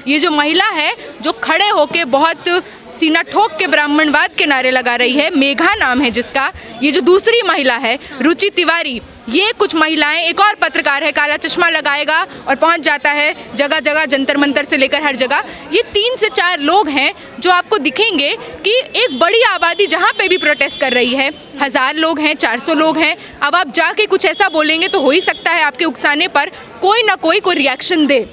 ये जो महिला है जो खड़े होके बहुत सीना ठोक के ब्राह्मणवाद के नारे लगा रही है, मेघा नाम है जिसका, ये जो दूसरी महिला है रुचि तिवारी, ये कुछ महिलाएं, एक और पत्रकार है काला चश्मा लगाएगा और पहुंच जाता है जगह जगह, जंतर मंतर से लेकर हर जगह। ये 3 से 4 लोग हैं जो आपको दिखेंगे कि एक बड़ी आबादी जहां पे भी प्रोटेस्ट कर रही है, 1000 लोग हैं, 400 लोग हैं। अब आप जाके कुछ ऐसा बोलेंगे तो हो ही सकता है आपके उकसाने पर कोई ना कोई रिएक्शन दे,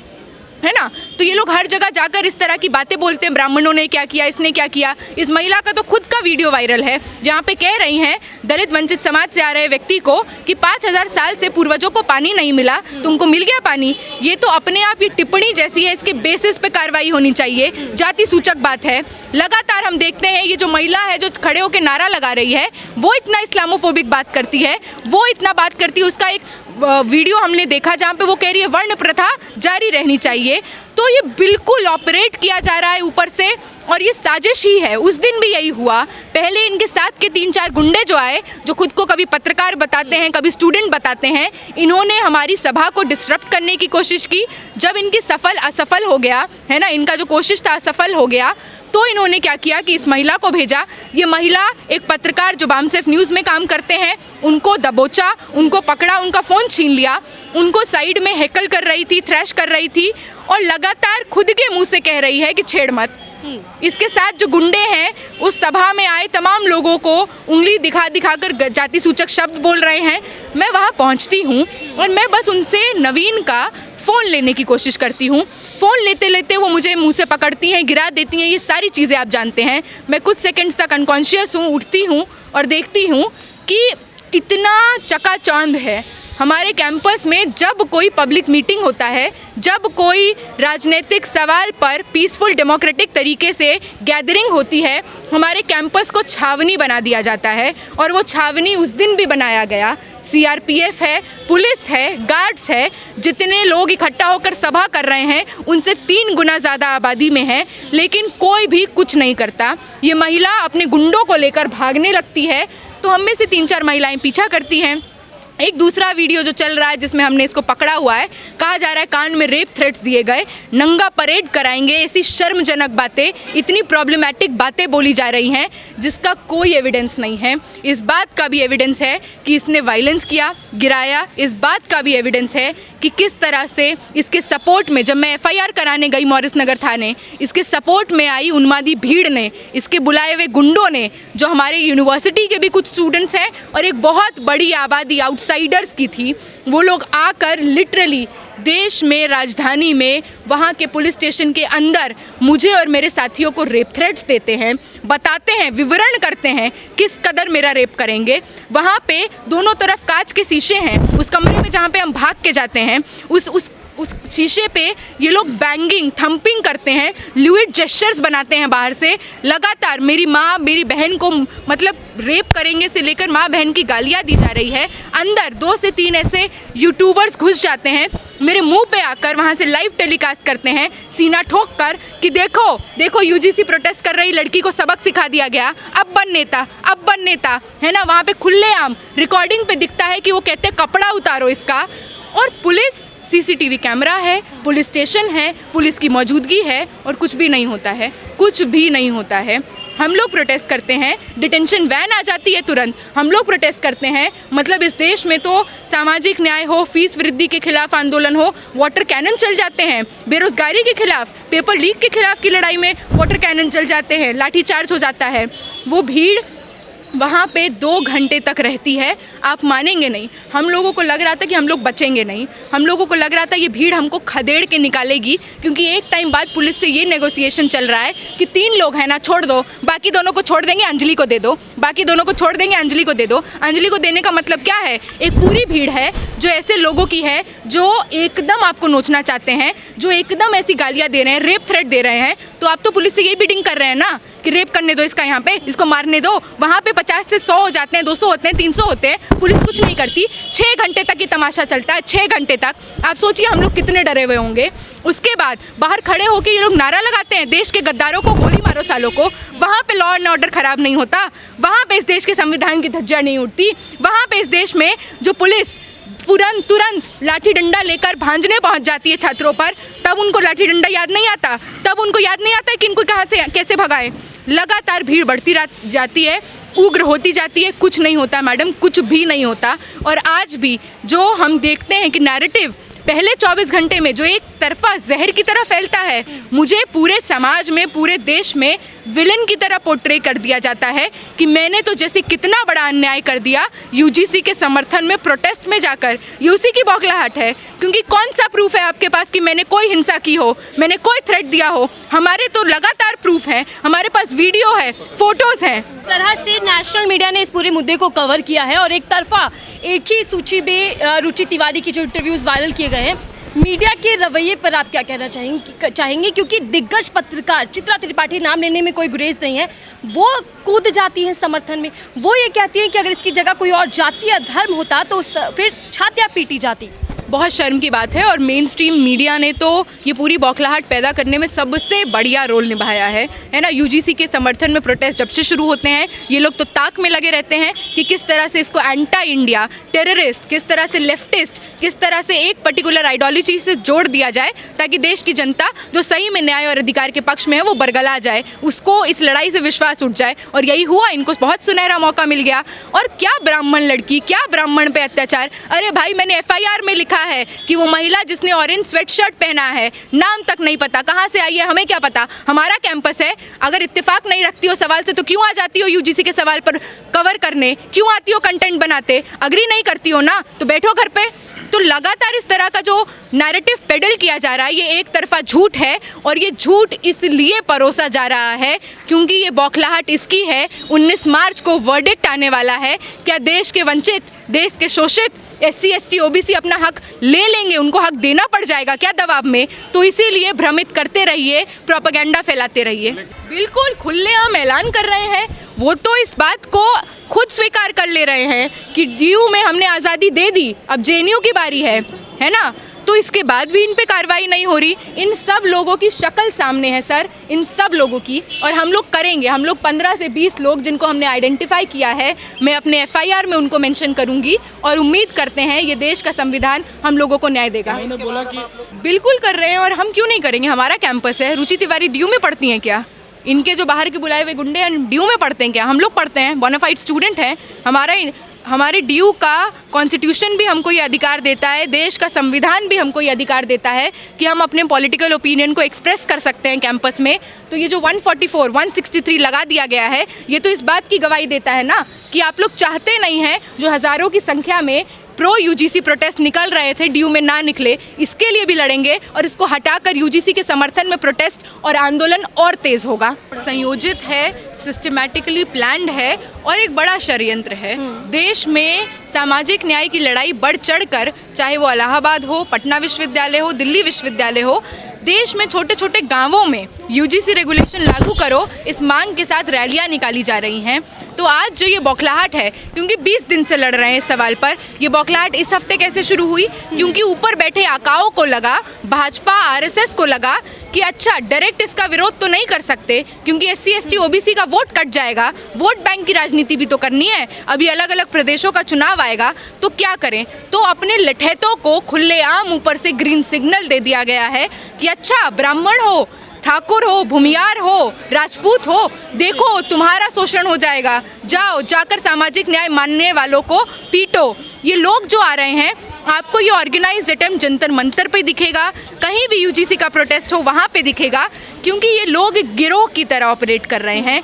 है ना। तो ये लोग हर जगह जाकर इस तरह की बातें बोलते हैं, ब्राह्मणों ने क्या किया, इसने क्या किया। इस महिला का तो खुद का वीडियो वायरल है जहाँ पे कह रही हैं दलित वंचित समाज से आ रहे व्यक्ति को कि 5000 साल से पूर्वजों को पानी नहीं मिला, तुमको मिल गया पानी। ये तो अपने आप ये टिप्पणी जैसी है, इसके बेसिस पे कार्रवाई होनी चाहिए, जाति सूचक बात है। लगातार हम देखते हैं ये जो महिला है जो खड़े होकर नारा लगा रही है वो इतना इस्लामोफोबिक बात करती है, वो इतना बात करती है। उसका एक वीडियो हमने देखा जहाँ पे वो कह रही है वर्ण प्रथा जारी रहनी चाहिए। तो ये बिल्कुल ऑपरेट किया जा रहा है ऊपर से और ये साजिश ही है। उस दिन भी यही हुआ। पहले इनके साथ के 3-4 गुंडे जो आए, जो खुद को कभी पत्रकार बताते हैं, कभी स्टूडेंट बताते हैं, इन्होंने हमारी सभा को डिस्टर्ब करने की कोशिश की। जब इनकी असफल हो गया है ना, इनका जो कोशिश था असफल हो गया, तो इन्होंने क्या किया कि इस महिला को भेजा। ये महिला एक पत्रकार जो बामसेफ न्यूज़ में काम करते हैं, उनको दबोचा, उनको पकड़ा, उनका फ़ोन छीन लिया, उनको साइड में हेकल कर रही थी, थ्रैश कर रही थी और लगातार खुद के मुंह से कह रही है कि छेड़ मत। इसके साथ जो गुंडे हैं उस सभा में आए तमाम लोगों को उंगली दिखा कर जाति सूचक शब्द बोल रहे हैं। मैं वहाँ पहुँचती हूँ और मैं बस उनसे नवीन का फ़ोन लेने की कोशिश करती हूँ। फ़ोन लेते लेते वो मुझे मुंह से पकड़ती हैं, गिरा देती हैं, ये सारी चीज़ें आप जानते हैं। मैं कुछ सेकंड्स तक अनकॉन्शियस हूँ, उठती हूँ और देखती हूँ कि इतना चकाचौंध है हमारे कैंपस में। जब कोई पब्लिक मीटिंग होता है, जब कोई राजनीतिक सवाल पर पीसफुल डेमोक्रेटिक तरीके से गैदरिंग होती है, हमारे कैंपस को छावनी बना दिया जाता है। और वो छावनी उस दिन भी बनाया गया। सीआरपीएफ है, पुलिस है, गार्ड्स है, जितने लोग इकट्ठा होकर सभा कर रहे हैं उनसे 3 गुना ज़्यादा आबादी में है, लेकिन कोई भी कुछ नहीं करता। ये महिला अपने गुंडों को लेकर भागने लगती है तो हम में से 3-4 महिलाएं पीछा करती हैं। एक दूसरा वीडियो जो चल रहा है जिसमें हमने इसको पकड़ा हुआ है, कहा जा रहा है कान में रेप थ्रेट्स दिए गए, नंगा परेड कराएंगे, ऐसी शर्मजनक बातें, इतनी प्रॉब्लमैटिक बातें बोली जा रही हैं जिसका कोई एविडेंस नहीं है। इस बात का भी एविडेंस है कि इसने वायलेंस किया, गिराया। इस बात का भी एविडेंस है कि किस तरह से इसके सपोर्ट में, जब मैं एफआईआर कराने गई मॉरिस नगर थाने, इसके सपोर्ट में आई उन्मादी भीड़ ने, इसके बुलाए हुए गुंडों ने, जो हमारे यूनिवर्सिटी के भी कुछ स्टूडेंट्स हैं और एक बहुत बड़ी आबादी आउटसाइडर्स की थी, वो लोग आकर लिटरली देश में, राजधानी में, वहाँ के पुलिस स्टेशन के अंदर मुझे और मेरे साथियों को रेप थ्रेट्स देते हैं, बताते हैं, विवरण करते हैं किस कदर मेरा रेप करेंगे। वहाँ पे दोनों तरफ कांच के शीशे हैं। उस कमरे में जहाँ पे हम भाग के जाते हैं, उस शीशे पे ये लोग बैंगिंग, थंपिंग करते हैं, ल्यूइड जेस्चर्स बनाते हैं बाहर से। लगातार मेरी माँ, मेरी बहन को मतलब रेप करेंगे से लेकर माँ बहन की गालियाँ दी जा रही है। अंदर 2 से 3 ऐसे यूट्यूबर्स घुस जाते हैं, मेरे मुंह पे आकर वहाँ से लाइव टेलीकास्ट करते हैं, सीना ठोक कर कि देखो देखो यूजीसी प्रोटेस्ट कर रही लड़की को सबक सिखा दिया गया, अब बन नेता, अब बन नेता, है ना। वहाँ पे खुलेआम रिकॉर्डिंग पे दिखता है कि वो कहते हैं कपड़ा उतारो इसका। और पुलिस, सीसीटीवी कैमरा है, पुलिस स्टेशन है, पुलिस की मौजूदगी है और कुछ भी नहीं होता है, कुछ भी नहीं होता है। हम लोग प्रोटेस्ट करते हैं, डिटेंशन वैन आ जाती है तुरंत। हम लोग प्रोटेस्ट करते हैं, मतलब इस देश में तो सामाजिक न्याय हो, फीस वृद्धि के खिलाफ आंदोलन हो, वाटर कैनन चल जाते हैं। बेरोजगारी के खिलाफ, पेपर लीक के खिलाफ की लड़ाई में वाटर कैनन चल जाते हैं, लाठीचार्ज हो जाता है। वो भीड़ वहाँ पे 2 घंटे तक रहती है। आप मानेंगे नहीं, हम लोगों को लग रहा था कि हम लोग बचेंगे नहीं, हम लोगों को लग रहा था ये भीड़ हमको खदेड़ के निकालेगी, क्योंकि एक टाइम बाद पुलिस से ये नेगोशिएशन चल रहा है कि 3 लोग हैं ना, छोड़ दो, बाकी दोनों को छोड़ देंगे, अंजलि को दे दो, बाकी दोनों को छोड़ देंगे, अंजलि को दे दो। अंजलि को देने का मतलब क्या है? एक पूरी भीड़ है जो ऐसे लोगों की है जो एकदम आपको नोचना चाहते हैं, जो एकदम ऐसी गालियाँ दे रहे हैं, रेप थ्रेट दे रहे हैं। तो आप तो पुलिस से यही बिडिंग कर रहे हैं ना कि रेप करने दो इसका, यहाँ पे इसको मारने दो। वहाँ पे 50 से 100 हो जाते हैं, 200 होते हैं, 300 होते हैं, पुलिस कुछ नहीं करती। 6 घंटे तक ये तमाशा चलता है, 6 घंटे तक। आप सोचिए हम लोग कितने डरे हुए होंगे। उसके बाद बाहर खड़े होकर ये लोग नारा लगाते हैं, देश के गद्दारों को गोली मारो सालों को। वहाँ पे लॉ एंड ऑर्डर खराब नहीं होता, वहाँ पे इस देश के संविधान की धज्जियाँ नहीं उड़ती, वहाँ पे इस देश में जो पुलिस तुरंत लाठी डंडा लेकर भांजने पहुंच जाती है छात्रों पर, तब उनको लाठी डंडा याद नहीं आता, तब उनको याद नहीं आता कि इनको कहाँ से कैसे भगाएं। लगातार भीड़ बढ़ती जाती है, उग्र होती जाती है, कुछ नहीं होता मैडम, कुछ भी नहीं होता। और आज भी जो हम देखते हैं कि नैरेटिव पहले 24 घंटे में जो एक तरफा जहर की तरह फैलता है, मुझे पूरे समाज में, पूरे देश में विलन की तरह पोर्ट्रे कर दिया जाता है कि मैंने तो जैसे कितना बड़ा अन्याय कर दिया यूजीसी के समर्थन में प्रोटेस्ट में जाकर। ये उसी की बौखलाहट है, क्योंकि कौन सा प्रूफ है आपके पास कि मैंने कोई हिंसा की हो, मैंने कोई थ्रेट दिया हो? हमारे तो लगातार प्रूफ हैं, हमारे पास वीडियो है, फोटोज हैं। तरह से नेशनल मीडिया ने इस पूरे मुद्दे को कवर किया है और एक तरफा एक ही सूची में रुचि तिवारी की जो इंटरव्यूज वायरल किए गए हैं, मीडिया के रवैये पर आप क्या कहना चाहेंगे? क्योंकि दिग्गज पत्रकार चित्रा त्रिपाठी, नाम लेने में कोई गुरेज नहीं है, वो कूद जाती है समर्थन में। वो ये कहती है कि अगर इसकी जगह कोई और जाति या धर्म होता तो फिर छातियाँ पीटी जाती। बहुत शर्म की बात है, और मेन स्ट्रीम मीडिया ने तो ये पूरी बौखलाहट पैदा करने में सबसे बढ़िया रोल निभाया है ना। यूजीसी के समर्थन में प्रोटेस्ट जब से शुरू होते हैं, ये लोग तो ताक में लगे रहते हैं कि किस तरह से इसको एंटी इंडिया, टेररिस्ट, किस तरह से लेफ्टिस्ट, किस तरह से एक पर्टिकुलर आइडियोलॉजी से जोड़ दिया जाए ताकि देश की जनता जो सही में न्याय और अधिकार के पक्ष में है वो बरगला जाए, उसको इस लड़ाई से विश्वास उठ जाए। और यही हुआ, इनको बहुत सुनहरा मौका मिल गया। और क्या ब्राह्मण लड़की, क्या ब्राह्मण पे अत्याचार! अरे भाई, मैंने FIR में लिखा है कि वो महिला जिसने ऑरेंज स्वेटशर्ट पहना है, नाम तक नहीं पता, कहाँ से आई है हमें क्या पता, हमारा कैंपस है। अगर इत्तेफाक नहीं रखती हो सवाल से तो क्यों आ जाती हो यूजीसी के सवाल पर कवर करने, क्यों आती हो कंटेंट बनाते? अग्री नहीं करती हो ना तो बैठो घर पे। तो लगातार इस तरह का जो नैरेटिव पेडल किया जा रहा है, ये एक तरफा झूठ है, और ये झूठ इसलिए परोसा जा रहा है क्योंकि ये बौखलाहट इसकी है। 19 मार्च को वर्डिक्ट आने वाला है। क्या देश के वंचित, देश के शोषित SC ST OBC अपना हक ले लेंगे? उनको हक देना पड़ जाएगा क्या दबाव में? तो इसीलिए भ्रमित करते रहिए, प्रोपेगेंडा फैलाते रहिए। बिल्कुल खुलेआम ऐलान कर रहे हैं, वो तो इस बात को खुद स्वीकार कर ले रहे हैं कि DU में हमने आज़ादी दे दी, अब JNU की बारी है ना। तो इसके बाद भी इन पे कार्रवाई नहीं हो रही। इन सब लोगों की शक्ल सामने है सर, इन सब लोगों की, और हम लोग करेंगे। हम लोग 15 से 20 लोग जिनको हमने आइडेंटिफाई किया है, मैं अपने FIR में उनको मेंशन करूंगी, और उम्मीद करते हैं ये देश का संविधान हम लोगों को न्याय देगा। बोला कि बिल्कुल कर रहे हैं, और हम क्यों नहीं करेंगे? हमारा कैंपस है। रुचि तिवारी DU में पढ़ती हैं क्या? इनके जो बाहर के बुलाए हुए गुंडे DU में पढ़ते हैं क्या? हम लोग पढ़ते हैं, बोनाफाइड स्टूडेंट हैं। हमारे DU का कॉन्स्टिट्यूशन भी हमको ये अधिकार देता है, देश का संविधान भी हमको ये अधिकार देता है कि हम अपने पॉलिटिकल ओपिनियन को एक्सप्रेस कर सकते हैं कैंपस में। तो ये जो 144, 163 लगा दिया गया है, ये तो इस बात की गवाही देता है ना कि आप लोग चाहते नहीं हैं जो हज़ारों की संख्या में प्रो यूजीसी प्रोटेस्ट निकल रहे थे, DU में ना निकले। इसके लिए भी लड़ेंगे, और इसको हटाकर यूजीसी के समर्थन में प्रोटेस्ट और आंदोलन और तेज होगा। संयोजित है, सिस्टमैटिकली प्लान्ड है, और एक बड़ा षड्यंत्र है। देश में सामाजिक न्याय की लड़ाई बढ़ चढ़कर, चाहे वो इलाहाबाद हो, पटना विश्वविद्यालय हो, दिल्ली विश्वविद्यालय हो, देश में छोटे छोटे गांवों में यूजीसी रेगुलेशन लागू करो, इस मांग के साथ रैलियां निकाली जा रही हैं। तो आज जो ये बौखलाहट है, क्योंकि 20 दिन से लड़ रहे हैं इस सवाल पर, ये बौखलाहट इस हफ्ते कैसे शुरू हुई? क्योंकि ऊपर बैठे आकाओं को लगा, भाजपा RSS को लगा कि अच्छा डायरेक्ट इसका विरोध तो नहीं कर सकते क्योंकि SC ST OBC का वोट कट जाएगा, वोट बैंक की राजनीति भी तो करनी है, अभी अलग अलग प्रदेशों का चुनाव आएगा, तो क्या करें? तो अपने लठैतों को खुलेआम ऊपर से ग्रीन सिग्नल दे दिया गया है कि अच्छा ब्राह्मण हो, ठाकुर हो, भूमियार हो, राजपूत हो, देखो तुम्हारा शोषण हो जाएगा, जाओ जाकर सामाजिक न्याय मानने वालों को पीटो। ये लोग जो आ रहे हैं, आपको ये ऑर्गेनाइज्ड अटेम्प्ट जंतर मंतर पे दिखेगा, कहीं भी यूजीसी का प्रोटेस्ट हो वहाँ पे दिखेगा, क्योंकि ये लोग गिरोह की तरह ऑपरेट कर रहे हैं।